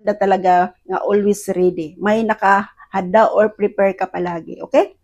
na talaga nga always ready. May nakahanda or prepare ka palagi, okay?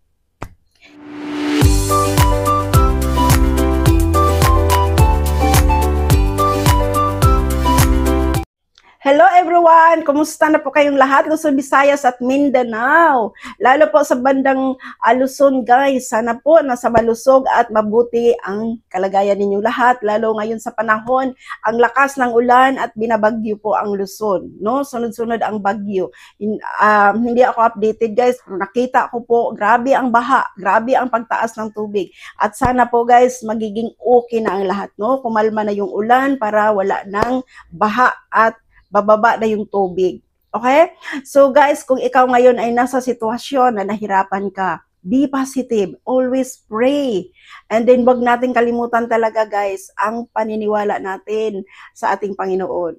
Hello everyone! Kumusta na po kayong lahat? Luzon, Visayas at Mindanao. Lalo po sa bandang Luzon guys. Sana po nasa malusog at mabuti ang kalagayan ninyong lahat. Lalo ngayon sa panahon, ang lakas ng ulan at binabagyo po ang Luzon. No? Sunod-sunod ang bagyo. Hindi ako updated guys. Nakita ko po, grabe ang baha. Grabe ang pagtaas ng tubig. At sana po guys, magiging okay na ang lahat. No? Kumalma na yung ulan para wala ng baha at bababa na yung tubig. Okay? So guys, kung ikaw ngayon ay nasa sitwasyon na nahirapan ka, be positive. Always pray. And then wag natin kalimutan talaga guys, ang paniniwala natin sa ating Panginoon.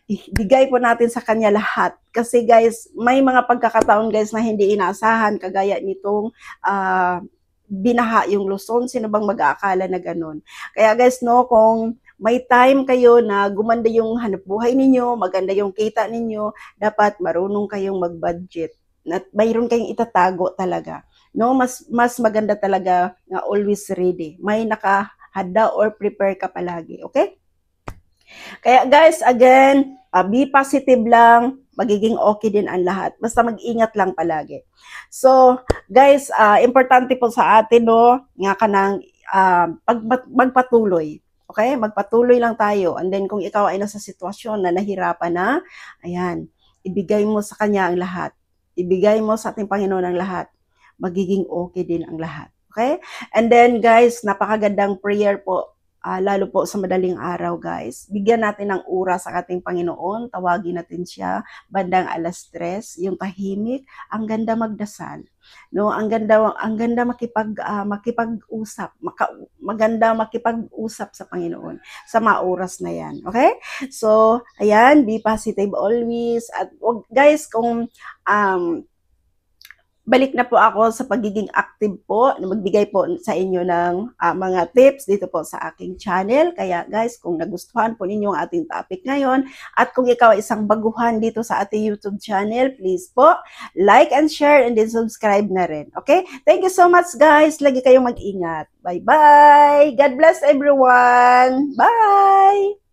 Ibigay po natin sa Kanya lahat. Kasi guys, may mga pagkakataon guys na hindi inaasahan, kagaya nitong binaha yung Luzon. Sino bang mag-aakala na ganun? Kaya guys, no, kung may time kayo na gumanda yung hanap buhay ninyo, maganda yung kita ninyo, dapat marunong kayong mag-budget. At mayroon kayong itatago talaga. No, mas maganda talaga na always ready. May nakahanda or prepare ka palagi, okay? Kaya guys, again, be positive lang, magiging okay din ang lahat. Basta mag-ingat lang palagi. So, guys, importante po sa atin, no, nga kanang magpatuloy. Okay? Magpatuloy lang tayo. And then, kung ikaw ay nasa sitwasyon na nahirapan na, ayan, ibigay mo sa Kanya ang lahat. Ibigay mo sa ating Panginoon ang lahat. Magiging okay din ang lahat. Okay? And then, guys, napakagandang prayer po. Lalo po sa madaling araw guys. Bigyan natin ng oras sa ating Panginoon, tawagin natin siya bandang 3:00, yung tahimik, ang ganda magdasal. No, ang ganda makipag-usap, maganda makipag-usap sa Panginoon sa mga oras na 'yan. Okay? So, ayan, be positive always at guys kung balik na po ako sa pagiging active po, na magbigay po sa inyo ng mga tips dito po sa aking channel. Kaya guys, kung nagustuhan po ninyo ang ating topic ngayon, at kung ikaw ay isang baguhan dito sa ating YouTube channel, please po, like and share and then subscribe na rin. Okay? Thank you so much guys. Lagi kayong mag-ingat. Bye-bye. God bless everyone. Bye!